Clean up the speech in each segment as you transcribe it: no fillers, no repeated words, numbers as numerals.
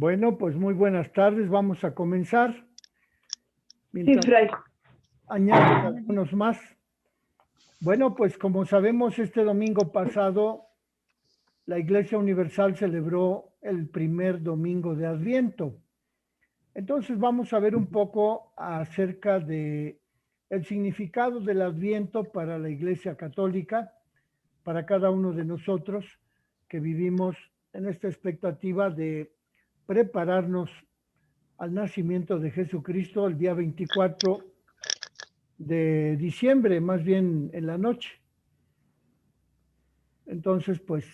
Bueno, pues muy buenas tardes. Vamos a comenzar. Sí, Mientras Fray. añades algunos más. Bueno, pues como sabemos, este domingo pasado la Iglesia Universal celebró el primer domingo de Adviento. Entonces vamos a ver un poco acerca de el significado del Adviento para la Iglesia Católica, para cada uno de nosotros que vivimos en esta expectativa de prepararnos al nacimiento de Jesucristo el día 24 de diciembre, más bien en la noche. Entonces, pues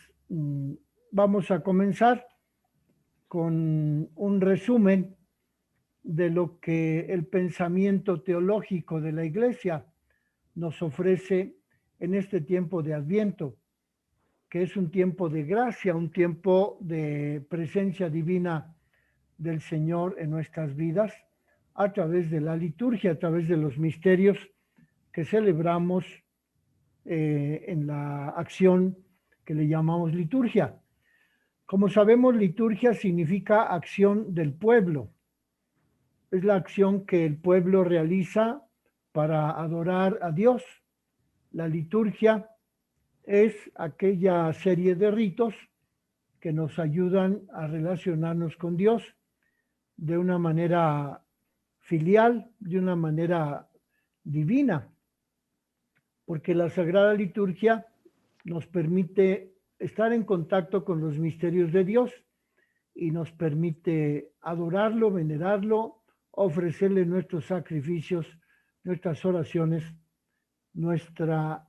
vamos a comenzar con un resumen de lo que el pensamiento teológico de la Iglesia nos ofrece en este tiempo de Adviento, que es un tiempo de gracia, un tiempo de presencia divina del Señor en nuestras vidas a través de la liturgia, a través de los misterios que celebramos en la acción que le llamamos liturgia. Como sabemos, liturgia significa acción del pueblo. Es la acción que el pueblo realiza para adorar a Dios. La liturgia es aquella serie de ritos que nos ayudan a relacionarnos con Dios de una manera filial, de una manera divina, porque la Sagrada Liturgia nos permite estar en contacto con los misterios de Dios y nos permite adorarlo, venerarlo, ofrecerle nuestros sacrificios, nuestras oraciones, nuestra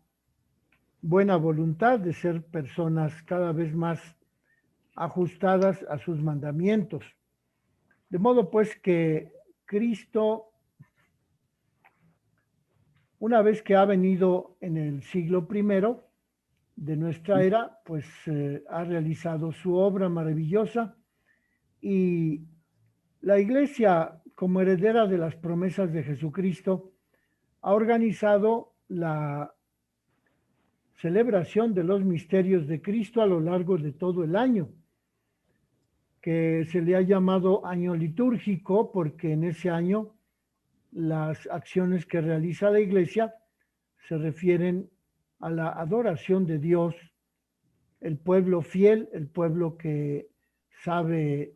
buena voluntad de ser personas cada vez más ajustadas a sus mandamientos. De modo pues que Cristo, una vez que ha venido en el siglo I de nuestra era, pues ha realizado su obra maravillosa y la Iglesia, como heredera de las promesas de Jesucristo, ha organizado la celebración de los misterios de Cristo a lo largo de todo el año, que se le ha llamado año litúrgico porque en ese año las acciones que realiza la Iglesia se refieren a la adoración de Dios, el pueblo fiel, el pueblo que sabe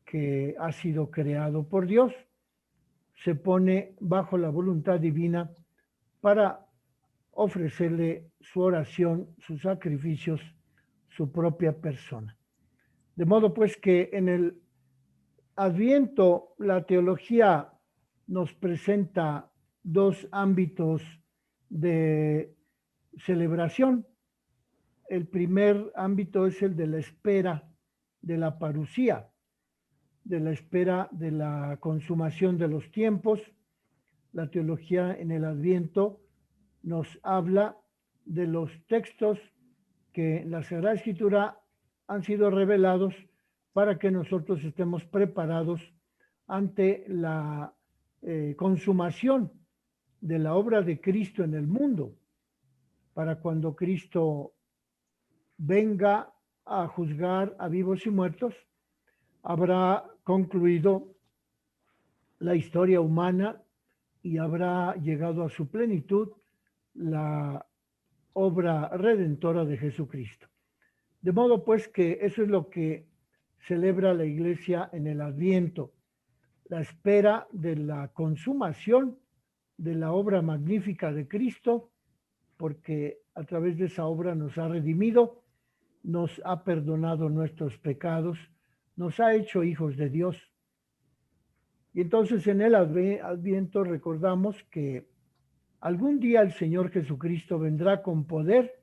que ha sido creado por Dios, se pone bajo la voluntad divina para ofrecerle su oración, sus sacrificios, su propia persona. De modo pues que en el Adviento la teología nos presenta dos ámbitos de celebración. El primer ámbito es el de la espera de la parusía, de la espera de la consumación de los tiempos. La teología en el Adviento nos habla de los textos que en la Sagrada Escritura han sido revelados para que nosotros estemos preparados ante la consumación de la obra de Cristo en el mundo, para cuando Cristo venga a juzgar a vivos y muertos, habrá concluido la historia humana y habrá llegado a su plenitud la obra redentora de Jesucristo. De modo pues que eso es lo que celebra la Iglesia en el Adviento, la espera de la consumación de la obra magnífica de Cristo, porque a través de esa obra nos ha redimido, nos ha perdonado nuestros pecados, nos ha hecho hijos de Dios. Y entonces en el Adviento recordamos que algún día el Señor Jesucristo vendrá con poder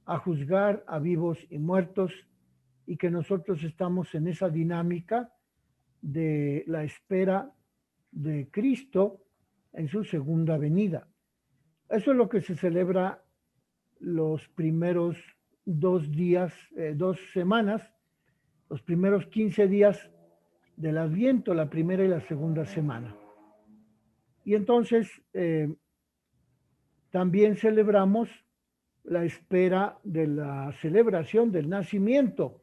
a juzgar a vivos y muertos y que nosotros estamos en esa dinámica de la espera de Cristo en su segunda venida. Eso es lo que se celebra los primeros 2 días, 2 semanas, los primeros 15 días del Adviento, la primera y la segunda semana. Y entonces también celebramos la espera de la celebración del nacimiento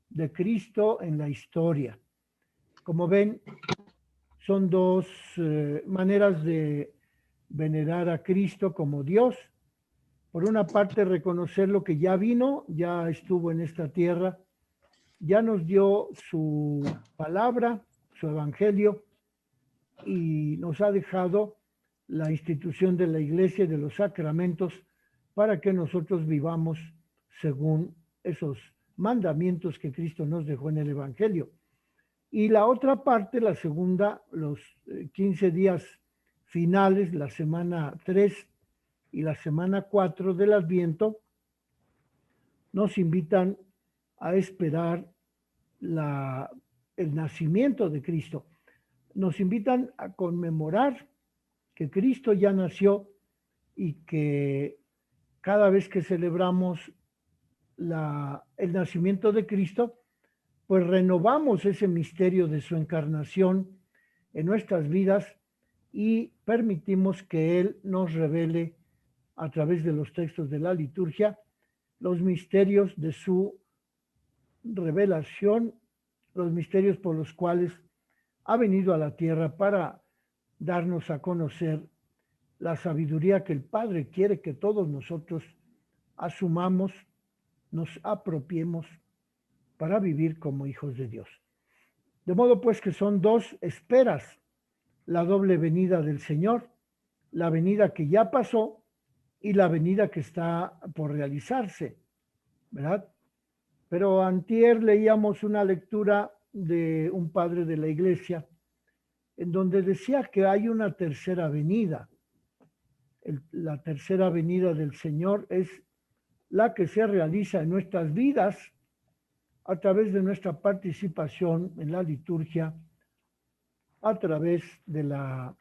de Cristo en la historia. Como ven, son dos maneras de venerar a Cristo como Dios. Por una parte, reconocer lo que ya vino, ya estuvo en esta tierra, ya nos dio su palabra, su evangelio, y nos ha dejado la institución de la iglesia y de los sacramentos para que nosotros vivamos según esos mandamientos que Cristo nos dejó en el evangelio. Y la otra parte, la segunda, los 15 días finales, la semana 3 y la semana 4 del Adviento, nos invitan a esperar el nacimiento de Cristo. Nos invitan a conmemorar que Cristo ya nació y que cada vez que celebramos el nacimiento de Cristo, pues renovamos ese misterio de su encarnación en nuestras vidas y permitimos que Él nos revele a través de los textos de la liturgia los misterios de su revelación, los misterios por los cuales ha venido a la tierra para darnos a conocer la sabiduría que el Padre quiere que todos nosotros asumamos, nos apropiemos para vivir como hijos de Dios. De modo pues que son dos esperas, la doble venida del Señor, la venida que ya pasó y la venida que está por realizarse, ¿verdad? Pero antier leíamos una lectura de un padre de la iglesia en donde decía que hay una tercera venida. La tercera venida del Señor es la que se realiza en nuestras vidas a través de nuestra participación en la liturgia, a través de la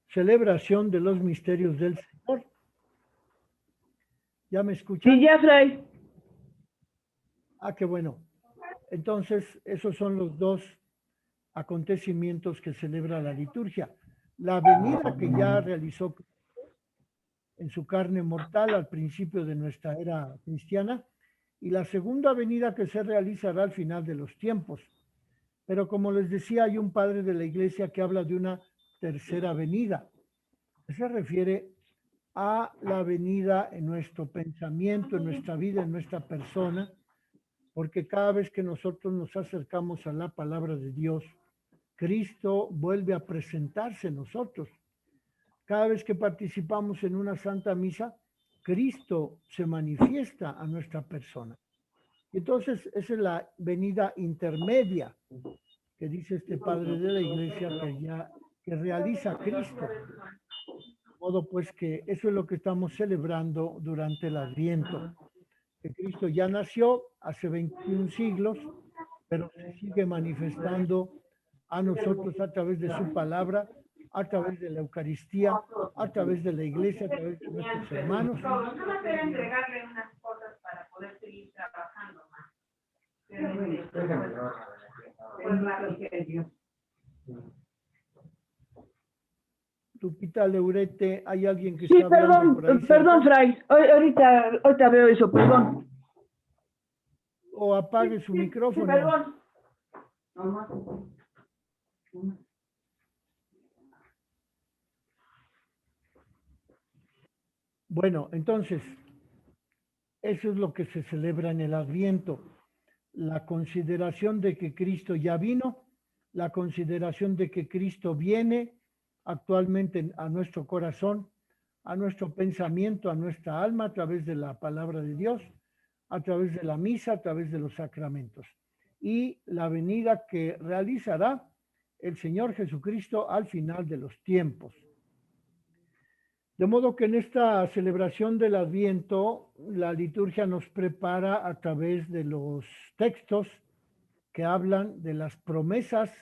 celebración de los misterios del Señor. ¿Ya me escuchan? Sí, ya, Fray. Ah, qué bueno. Entonces, esos son los dos acontecimientos que celebra la liturgia. La venida que ya realizó en su carne mortal al principio de nuestra era cristiana y la segunda venida que se realizará al final de los tiempos. Pero como les decía, hay un padre de la iglesia que habla de una tercera venida. Se refiere a la venida en nuestro pensamiento, en nuestra vida, en nuestra persona, porque cada vez que nosotros nos acercamos a la palabra de Dios, Cristo vuelve a presentarse en nosotros. Cada vez que participamos en una santa misa, Cristo se manifiesta a nuestra persona. Entonces, esa es la venida intermedia que dice este padre de la iglesia que realiza Cristo. De modo pues que eso es lo que estamos celebrando durante el Adviento, que Cristo ya nació hace 21 siglos, pero se sigue manifestando a nosotros a través de su palabra, a través de la Eucaristía, a través de la iglesia, a través de nuestros hermanos. No me puede entregarle unas cosas para poder seguir trabajando más. Lupita Leurete, ¿hay alguien que Sí, está hablando por ahí perdón, cerca? Fray. Ahorita veo eso, perdón. O apague su micrófono. Sí, perdón. Bueno, entonces, eso es lo que se celebra en el Adviento. La consideración de que Cristo ya vino, la consideración de que Cristo viene actualmente a nuestro corazón, a nuestro pensamiento, a nuestra alma, a través de la palabra de Dios, a través de la misa, a través de los sacramentos. Y la venida que realizará el Señor Jesucristo al final de los tiempos. De modo que en esta celebración del Adviento, la liturgia nos prepara a través de los textos que hablan de las promesas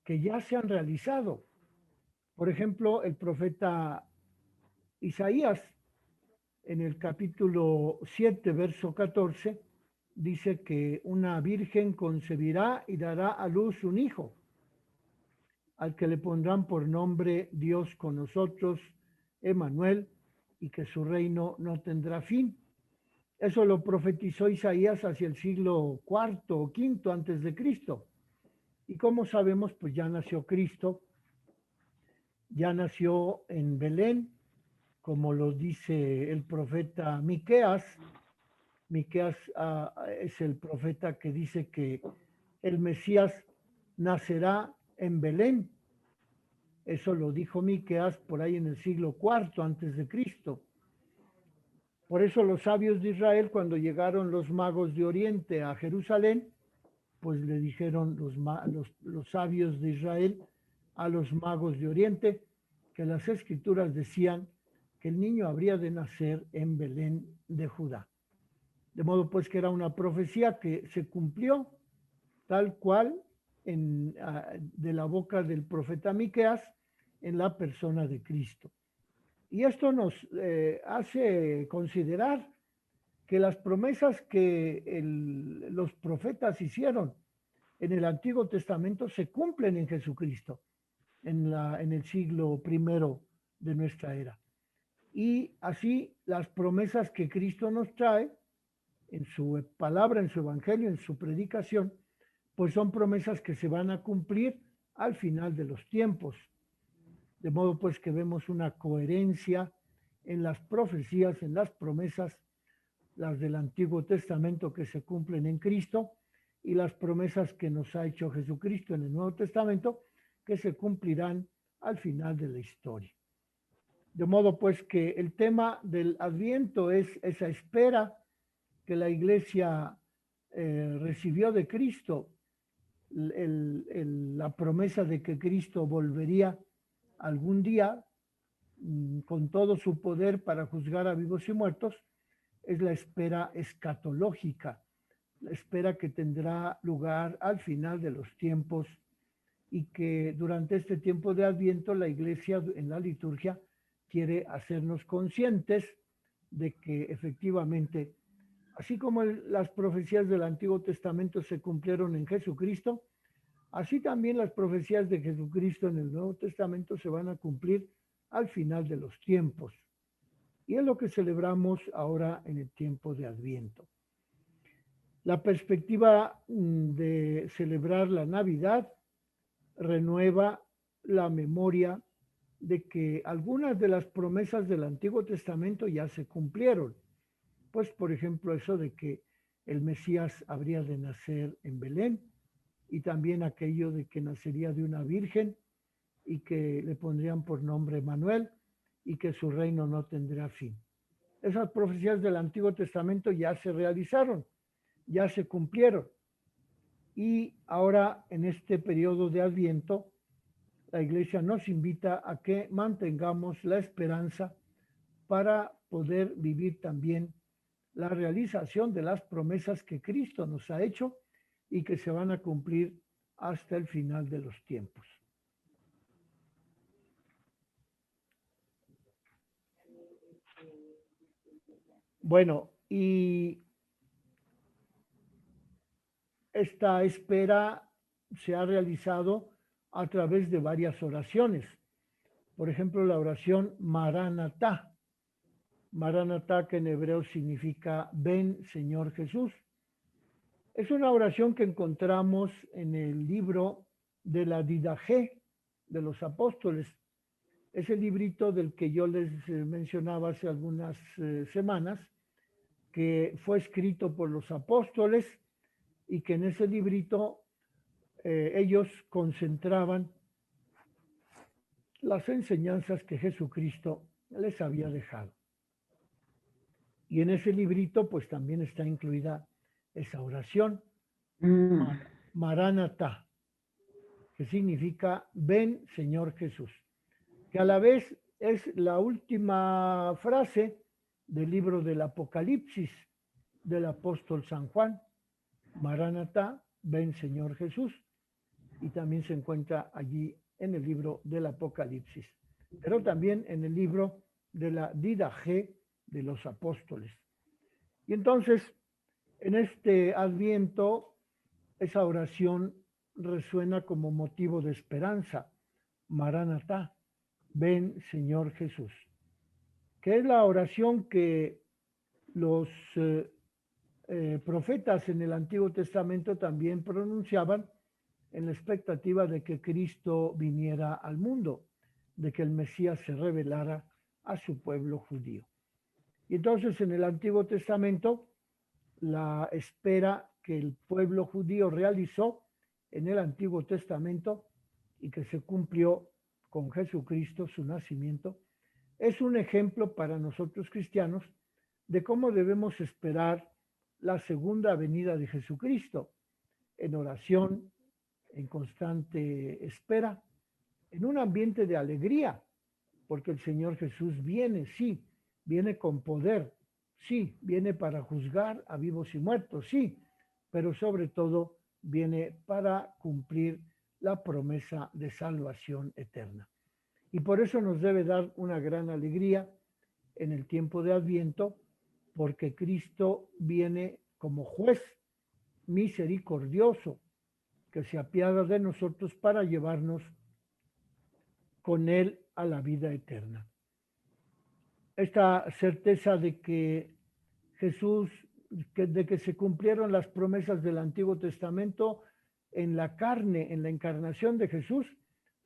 que ya se han realizado. Por ejemplo, el profeta Isaías en el capítulo 7, verso 14, dice que una virgen concebirá y dará a luz un hijo, al que le pondrán por nombre Dios con nosotros, Emmanuel, y que su reino no tendrá fin. Eso lo profetizó Isaías hacia el siglo cuarto o quinto antes de Cristo. Y como sabemos, pues ya nació Cristo, ya nació en Belén, como lo dice el profeta Miqueas. Miqueas es el profeta que dice que el Mesías nacerá en Belén. Eso lo dijo Miqueas por ahí en el siglo cuarto antes de Cristo. Por eso los sabios de Israel, cuando llegaron los magos de Oriente a Jerusalén, pues le dijeron los sabios de Israel a los magos de Oriente que las escrituras decían que el niño habría de nacer en Belén de Judá. De modo pues que era una profecía que se cumplió tal cual de la boca del profeta Miqueas en la persona de Cristo. Y esto nos hace considerar que las promesas que los profetas hicieron en el Antiguo Testamento se cumplen en Jesucristo, en el siglo primero de nuestra era. Y así las promesas que Cristo nos trae en su palabra, en su evangelio, en su predicación, pues son promesas que se van a cumplir al final de los tiempos. De modo pues que vemos una coherencia en las profecías, en las promesas, las del Antiguo Testamento que se cumplen en Cristo y las promesas que nos ha hecho Jesucristo en el Nuevo Testamento que se cumplirán al final de la historia. De modo pues que el tema del Adviento es esa espera que la Iglesia recibió de Cristo, la promesa de que Cristo volvería algún día con todo su poder para juzgar a vivos y muertos, es la espera escatológica, la espera que tendrá lugar al final de los tiempos y que durante este tiempo de Adviento la Iglesia en la liturgia quiere hacernos conscientes de que efectivamente, así como las profecías del Antiguo Testamento se cumplieron en Jesucristo, así también las profecías de Jesucristo en el Nuevo Testamento se van a cumplir al final de los tiempos. Y es lo que celebramos ahora en el tiempo de Adviento. La perspectiva de celebrar la Navidad renueva la memoria de que algunas de las promesas del Antiguo Testamento ya se cumplieron. Pues, por ejemplo, eso de que el Mesías habría de nacer en Belén y también aquello de que nacería de una virgen y que le pondrían por nombre Manuel y que su reino no tendrá fin. Esas profecías del Antiguo Testamento ya se realizaron, ya se cumplieron. Y ahora, en este periodo de Adviento, la Iglesia nos invita a que mantengamos la esperanza para poder vivir también la realización de las promesas que Cristo nos ha hecho y que se van a cumplir hasta el final de los tiempos. Bueno, y esta espera se ha realizado a través de varias oraciones. Por ejemplo, la oración Maranatá. Maranatá, que en hebreo significa ven, Señor Jesús. Es una oración que encontramos en el libro de la Didaje de los apóstoles. Ese librito del que yo les mencionaba hace algunas semanas, que fue escrito por los apóstoles y que en ese librito ellos concentraban las enseñanzas que Jesucristo les había dejado. Y en ese librito pues también está incluida esa oración, Maranatá, que significa ven, Señor Jesús, que a la vez es la última frase del libro del Apocalipsis del apóstol San Juan. Maranatá, ven, Señor Jesús, y también se encuentra allí en el libro del Apocalipsis, pero también en el libro de la Didaje de los apóstoles. Y entonces, en este Adviento, esa oración resuena como motivo de esperanza. Maranatá, ven Señor Jesús, que es la oración que los profetas en el Antiguo Testamento también pronunciaban en la expectativa de que Cristo viniera al mundo, de que el Mesías se revelara a su pueblo judío. Y entonces en el Antiguo Testamento, la espera que el pueblo judío realizó en el Antiguo Testamento y que se cumplió con Jesucristo, su nacimiento, es un ejemplo para nosotros cristianos de cómo debemos esperar la segunda venida de Jesucristo, en oración, en constante espera, en un ambiente de alegría, porque el Señor Jesús viene, sí, viene con poder, sí, viene para juzgar a vivos y muertos, sí, pero sobre todo viene para cumplir la promesa de salvación eterna. Y por eso nos debe dar una gran alegría en el tiempo de Adviento, porque Cristo viene como juez misericordioso, que se apiada de nosotros para llevarnos con Él a la vida eterna. Esta certeza de que Jesús, de que se cumplieron las promesas del Antiguo Testamento en la carne, en la encarnación de Jesús,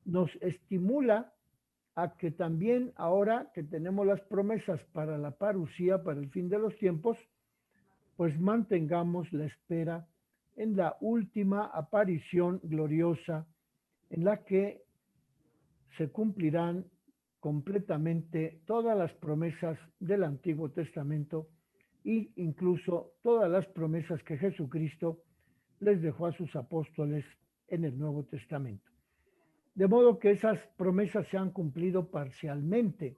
nos estimula a que también ahora que tenemos las promesas para la parusía, para el fin de los tiempos, pues mantengamos la espera en la última aparición gloriosa en la que se cumplirán completamente todas las promesas del Antiguo Testamento e incluso todas las promesas que Jesucristo les dejó a sus apóstoles en el Nuevo Testamento. De modo que esas promesas se han cumplido parcialmente.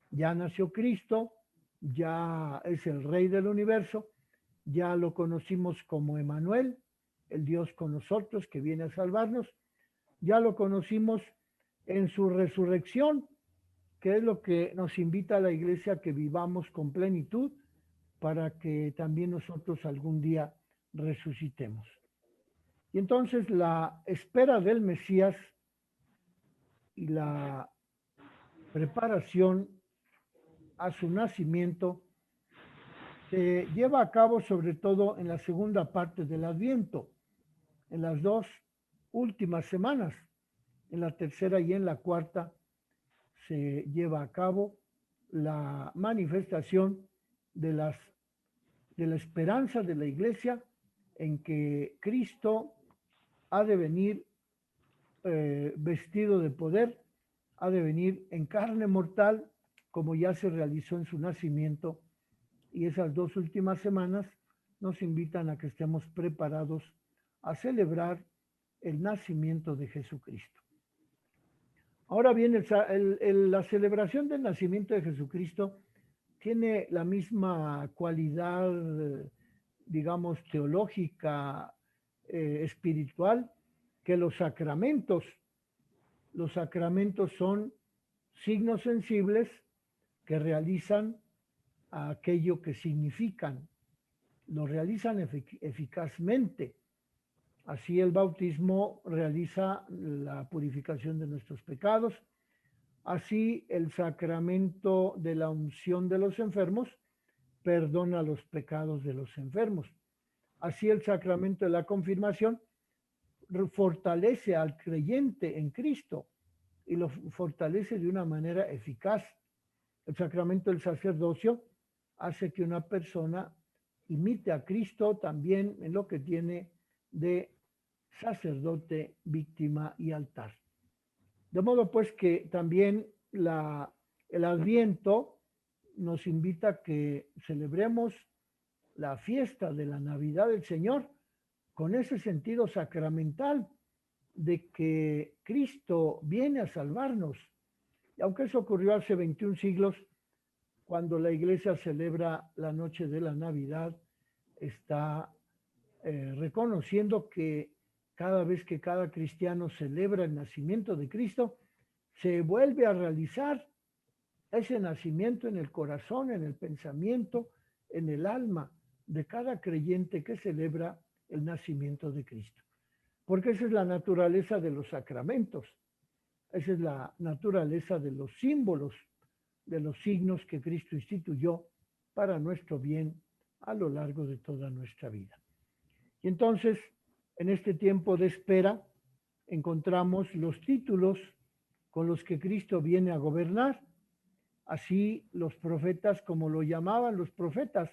Ya nació Cristo, ya es el Rey del universo, ya lo conocimos como Emmanuel, el Dios con nosotros que viene a salvarnos, ya lo conocimos en su resurrección, que es lo que nos invita a la Iglesia a que vivamos con plenitud para que también nosotros algún día resucitemos. Y entonces la espera del Mesías y la preparación a su nacimiento se lleva a cabo sobre todo en la segunda parte del Adviento, en las dos últimas semanas, en la tercera y en la cuarta, se lleva a cabo la manifestación de la esperanza de la Iglesia en que Cristo ha de venir vestido de poder, ha de venir en carne mortal, como ya se realizó en su nacimiento, y esas dos últimas semanas nos invitan a que estemos preparados a celebrar el nacimiento de Jesucristo. Ahora bien, la celebración del nacimiento de Jesucristo tiene la misma cualidad, digamos, teológica, espiritual, que los sacramentos. Los sacramentos son signos sensibles que realizan aquello que significan, lo realizan eficazmente. Así el bautismo realiza la purificación de nuestros pecados, así el sacramento de la unción de los enfermos perdona los pecados de los enfermos, así el sacramento de la confirmación fortalece al creyente en Cristo y lo fortalece de una manera eficaz. El sacramento del sacerdocio hace que una persona imite a Cristo también en lo que tiene de sacerdote, víctima y altar. De modo pues que también el Adviento nos invita a que celebremos la fiesta de la Navidad del Señor con ese sentido sacramental de que Cristo viene a salvarnos. Y aunque eso ocurrió hace 21 siglos, cuando la Iglesia celebra la noche de la Navidad, está reconociendo que cada vez que cada cristiano celebra el nacimiento de Cristo, se vuelve a realizar ese nacimiento en el corazón, en el pensamiento, en el alma de cada creyente que celebra el nacimiento de Cristo. Porque esa es la naturaleza de los sacramentos, esa es la naturaleza de los símbolos, de los signos que Cristo instituyó para nuestro bien a lo largo de toda nuestra vida. Y entonces, en este tiempo de espera, encontramos los títulos con los que Cristo viene a gobernar. Así los profetas, como lo llamaban los profetas,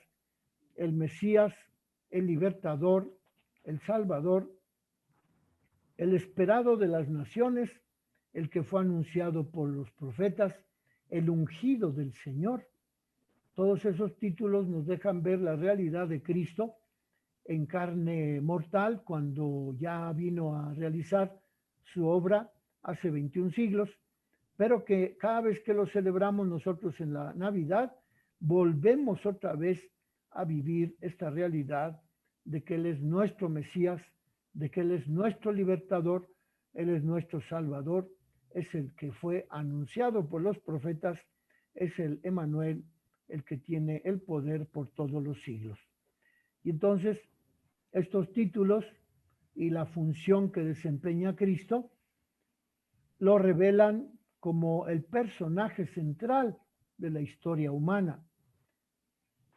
el Mesías, el libertador, el Salvador, el esperado de las naciones, el que fue anunciado por los profetas, el ungido del Señor. Todos esos títulos nos dejan ver la realidad de Cristo en carne mortal cuando ya vino a realizar su obra hace 21 siglos, pero que cada vez que lo celebramos nosotros en la Navidad, volvemos otra vez a vivir esta realidad de que Él es nuestro Mesías, de que Él es nuestro libertador, Él es nuestro Salvador, es el que fue anunciado por los profetas, es el Emmanuel, el que tiene el poder por todos los siglos. Y entonces, estos títulos y la función que desempeña Cristo lo revelan como el personaje central de la historia humana,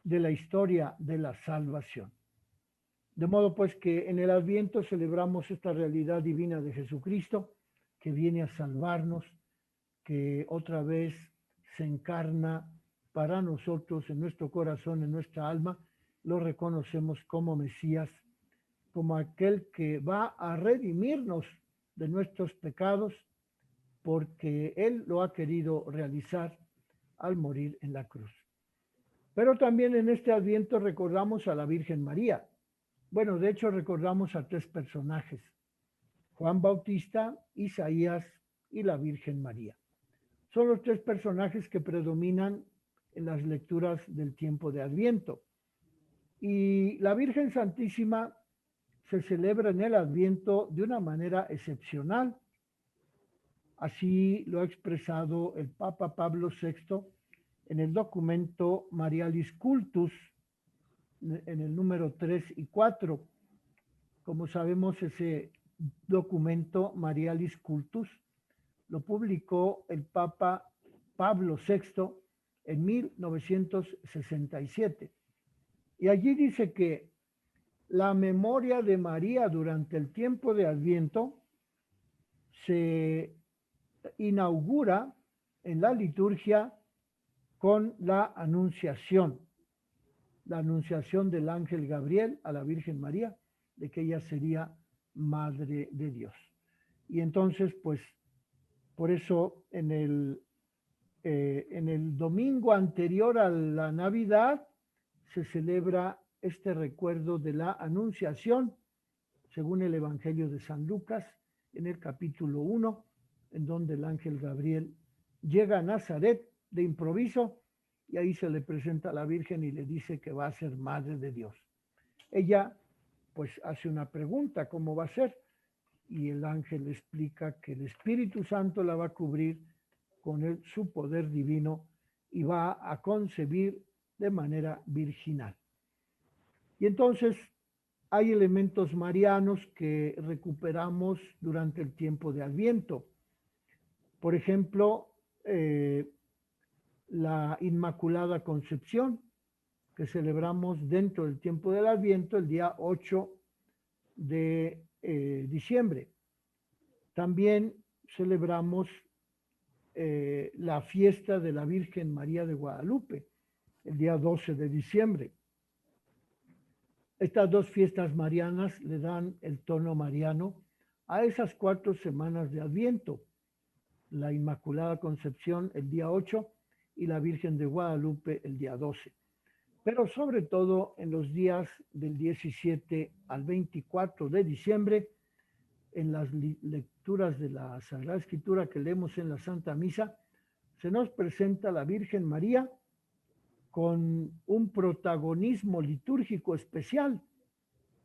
de la historia de la salvación. De modo pues que en el Adviento celebramos esta realidad divina de Jesucristo, que viene a salvarnos, que otra vez se encarna para nosotros en nuestro corazón, en nuestra alma, lo reconocemos como Mesías, como aquel que va a redimirnos de nuestros pecados, porque Él lo ha querido realizar al morir en la cruz. Pero también en este Adviento recordamos a la Virgen María. Bueno, de hecho recordamos a tres personajes: Juan Bautista, Isaías y la Virgen María. Son los tres personajes que predominan en las lecturas del tiempo de Adviento. Y la Virgen Santísima se celebra en el Adviento de una manera excepcional. Así lo ha expresado el Papa Pablo VI en el documento Marialis Cultus, en el número 3 y 4. Como sabemos, ese documento Marialis Cultus lo publicó el Papa Pablo VI en 1967. Y allí dice que la memoria de María durante el tiempo de Adviento se inaugura en la liturgia con la anunciación del ángel Gabriel a la Virgen María, de que ella sería Madre de Dios. Y entonces, pues, por eso en el domingo anterior a la Navidad se celebra este recuerdo de la Anunciación, según el Evangelio de San Lucas, en el capítulo 1, en donde el ángel Gabriel llega a Nazaret de improviso y ahí se le presenta a la Virgen y le dice que va a ser Madre de Dios. Ella pues hace una pregunta: ¿cómo va a ser? Y el ángel le explica que el Espíritu Santo la va a cubrir con su poder divino y va a concebir de manera virginal. Y entonces hay elementos marianos que recuperamos durante el tiempo de Adviento. Por ejemplo, la Inmaculada Concepción, que celebramos dentro del tiempo del Adviento el día 8 de diciembre. También celebramos la fiesta de la Virgen María de Guadalupe, el día 12 de diciembre. Estas dos fiestas marianas le dan el tono mariano a esas 4 semanas de Adviento: la Inmaculada Concepción el día 8 y la Virgen de Guadalupe el día 12. Pero sobre todo en los días del 17 al 24 de diciembre, en las lecturas de la Sagrada Escritura que leemos en la Santa Misa, se nos presenta la Virgen María con un protagonismo litúrgico especial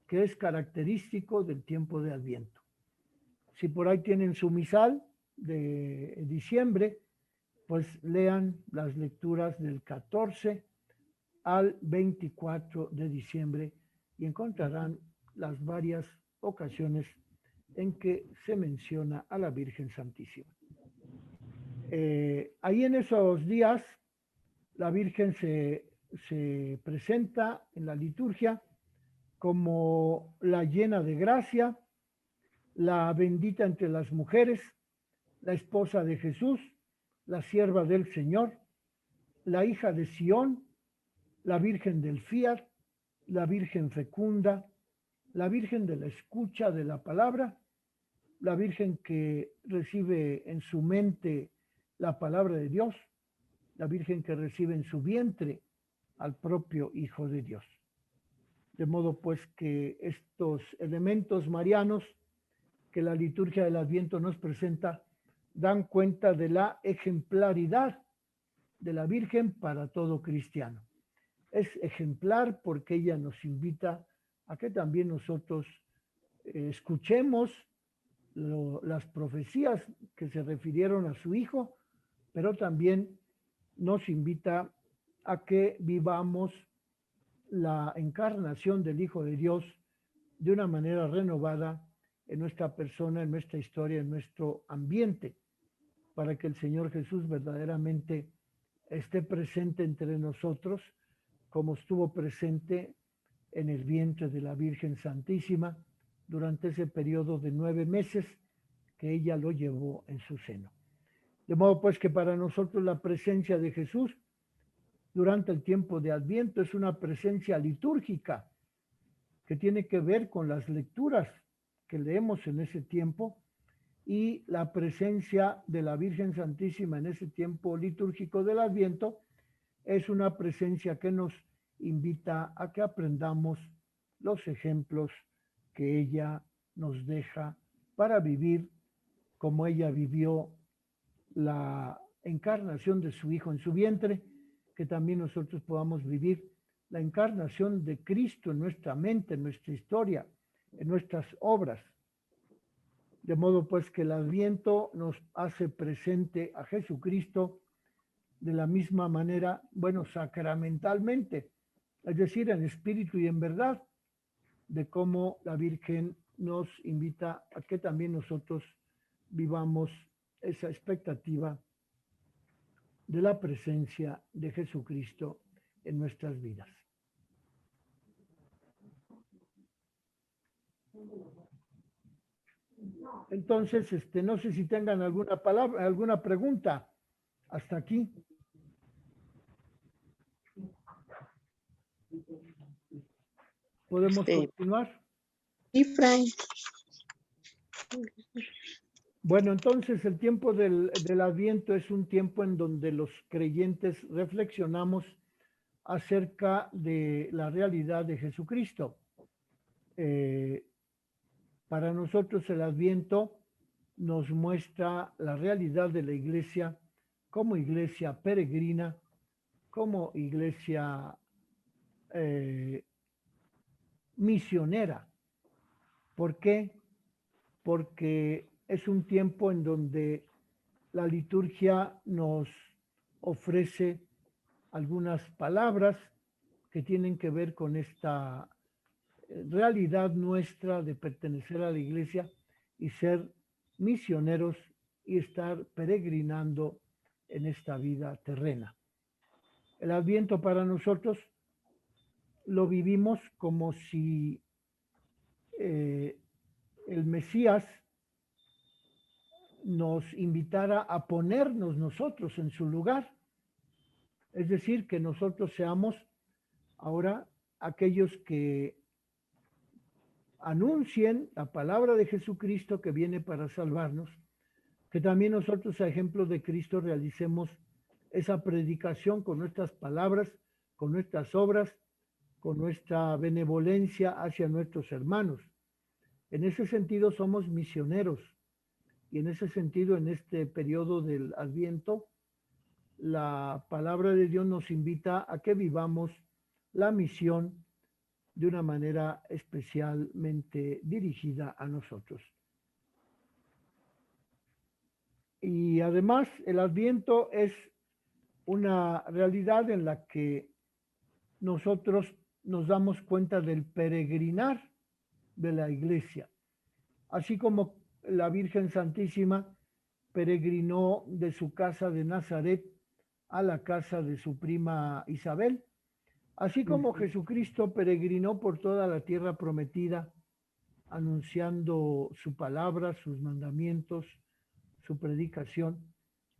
que es característico del tiempo de Adviento. Si por ahí tienen su misal de diciembre, pues lean las lecturas del 14 al 24 de diciembre y encontrarán las varias ocasiones en que se menciona a la Virgen Santísima. Ahí en esos días la Virgen se presenta en la liturgia como la llena de gracia, la bendita entre las mujeres, la esposa de Jesús, la sierva del Señor, la hija de Sión, la Virgen del Fiat, la Virgen fecunda, la Virgen de la escucha de la palabra, la Virgen que recibe en su mente la palabra de Dios, la Virgen que recibe en su vientre al propio Hijo de Dios. De modo pues que estos elementos marianos que la liturgia del Adviento nos presenta dan cuenta de la ejemplaridad de la Virgen para todo cristiano. Es ejemplar porque ella nos invita a que también nosotros escuchemos las profecías que se refirieron a su Hijo, pero también nos invita a que vivamos la encarnación del Hijo de Dios de una manera renovada en nuestra persona, en nuestra historia, en nuestro ambiente, para que el Señor Jesús verdaderamente esté presente entre nosotros, como estuvo presente en el vientre de la Virgen Santísima durante ese periodo de 9 meses que ella lo llevó en su seno. De modo pues que para nosotros la presencia de Jesús durante el tiempo de Adviento es una presencia litúrgica que tiene que ver con las lecturas que leemos en ese tiempo, y la presencia de la Virgen Santísima en ese tiempo litúrgico del Adviento es una presencia que nos invita a que aprendamos los ejemplos que ella nos deja para vivir como ella vivió la encarnación de su Hijo en su vientre, que también nosotros podamos vivir la encarnación de Cristo en nuestra mente, en nuestra historia, en nuestras obras. De modo pues que el Adviento nos hace presente a Jesucristo de la misma manera, bueno, sacramentalmente, es decir, en espíritu y en verdad, de cómo la Virgen nos invita a que también nosotros vivamos esa expectativa de la presencia de Jesucristo en nuestras vidas. Entonces, no sé si tengan alguna palabra, alguna pregunta hasta aquí. ¿Podemos continuar? Sí, Fray. Bueno, entonces el tiempo del Adviento es un tiempo en donde los creyentes reflexionamos acerca de la realidad de Jesucristo. Para nosotros el Adviento nos muestra la realidad de la iglesia como iglesia peregrina, como iglesia misionera. ¿Por qué? Porque es un tiempo en donde la liturgia nos ofrece algunas palabras que tienen que ver con esta realidad nuestra de pertenecer a la iglesia y ser misioneros y estar peregrinando en esta vida terrena. El Adviento para nosotros lo vivimos como si el Mesías nos invitara a ponernos nosotros en su lugar. Es decir, que nosotros seamos ahora aquellos que anuncien la palabra de Jesucristo que viene para salvarnos, que también nosotros a ejemplo de Cristo realicemos esa predicación con nuestras palabras, con nuestras obras, con nuestra benevolencia hacia nuestros hermanos. En ese sentido somos misioneros, y en ese sentido, en este periodo del Adviento, la palabra de Dios nos invita a que vivamos la misión de una manera especialmente dirigida a nosotros. Y además el Adviento es una realidad en la que nosotros nos damos cuenta del peregrinar de la iglesia, así como la Virgen Santísima peregrinó de su casa de Nazaret a la casa de su prima Isabel, así como Jesucristo peregrinó por toda la tierra prometida, anunciando su palabra, sus mandamientos, su predicación.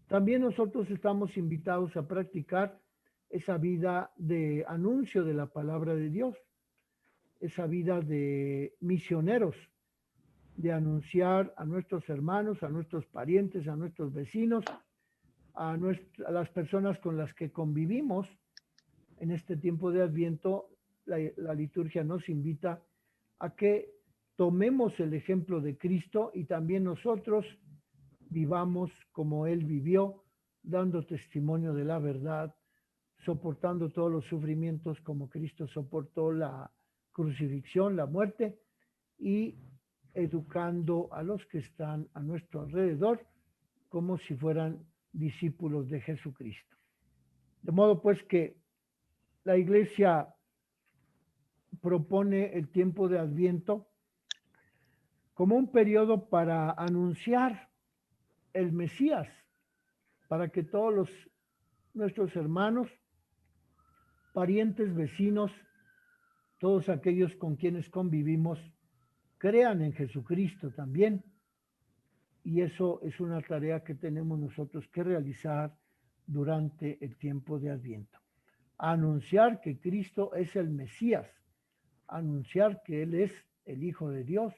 También nosotros estamos invitados a practicar esa vida de anuncio de la palabra de Dios, esa vida de misioneros, de anunciar a nuestros hermanos, a nuestros parientes, a nuestros vecinos, a las personas con las que convivimos en este tiempo de Adviento. La liturgia nos invita a que tomemos el ejemplo de Cristo y también nosotros vivamos como Él vivió, dando testimonio de la verdad, soportando todos los sufrimientos como Cristo soportó la crucifixión, la muerte, y educando a los que están a nuestro alrededor como si fueran discípulos de Jesucristo. De modo pues que la Iglesia propone el tiempo de Adviento como un periodo para anunciar el Mesías, para que todos nuestros hermanos, parientes, vecinos, todos aquellos con quienes convivimos, crean en Jesucristo también. Y eso es una tarea que tenemos nosotros que realizar durante el tiempo de Adviento. Anunciar que Cristo es el Mesías, anunciar que Él es el Hijo de Dios,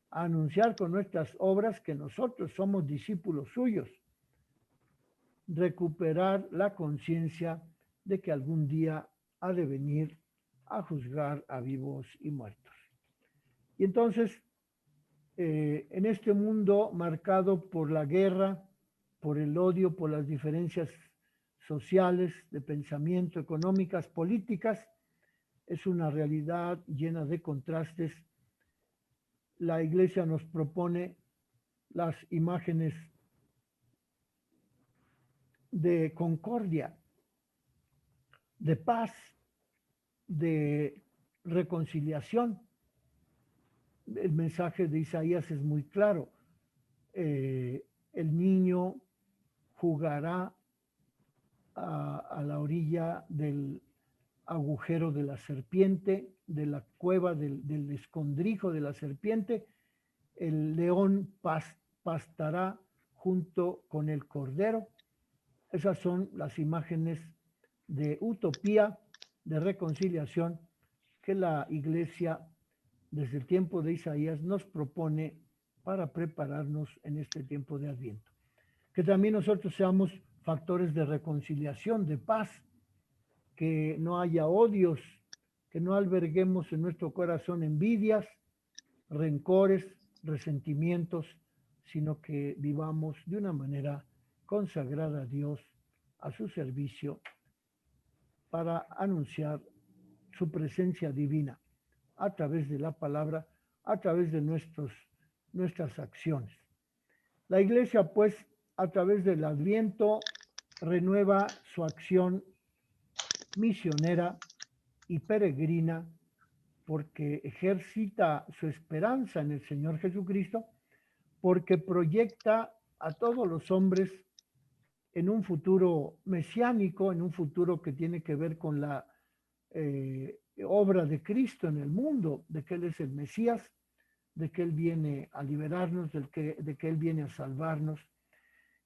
anunciar con nuestras obras que nosotros somos discípulos suyos, recuperar la conciencia de que algún día ha de venir a juzgar a vivos y muertos. Y entonces, en este mundo marcado por la guerra, por el odio, por las diferencias sociales, de pensamiento, económicas, políticas, es una realidad llena de contrastes. La Iglesia nos propone las imágenes de concordia, de paz, de reconciliación. El mensaje de Isaías es muy claro. El niño jugará a la orilla del agujero de la serpiente, de la cueva del escondrijo de la serpiente. El león pastará junto con el cordero. Esas son las imágenes de utopía, de reconciliación que la Iglesia desde el tiempo de Isaías nos propone para prepararnos en este tiempo de Adviento. Que también nosotros seamos factores de reconciliación, de paz, que no haya odios, que no alberguemos en nuestro corazón envidias, rencores, resentimientos, sino que vivamos de una manera consagrada a Dios, a su servicio, para anunciar su presencia divina a través de la palabra, a través de nuestras acciones. La Iglesia, pues, a través del Adviento, renueva su acción misionera y peregrina, porque ejercita su esperanza en el Señor Jesucristo, porque proyecta a todos los hombres en un futuro mesiánico, en un futuro que tiene que ver con la obra de Cristo en el mundo, de que Él es el Mesías, de que Él viene a liberarnos, de que Él viene a salvarnos.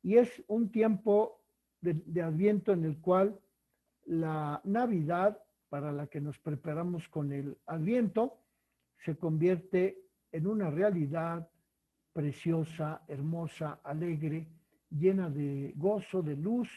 Y es un tiempo de Adviento en el cual la Navidad, para la que nos preparamos con el Adviento, se convierte en una realidad preciosa, hermosa, alegre, llena de gozo, de luz,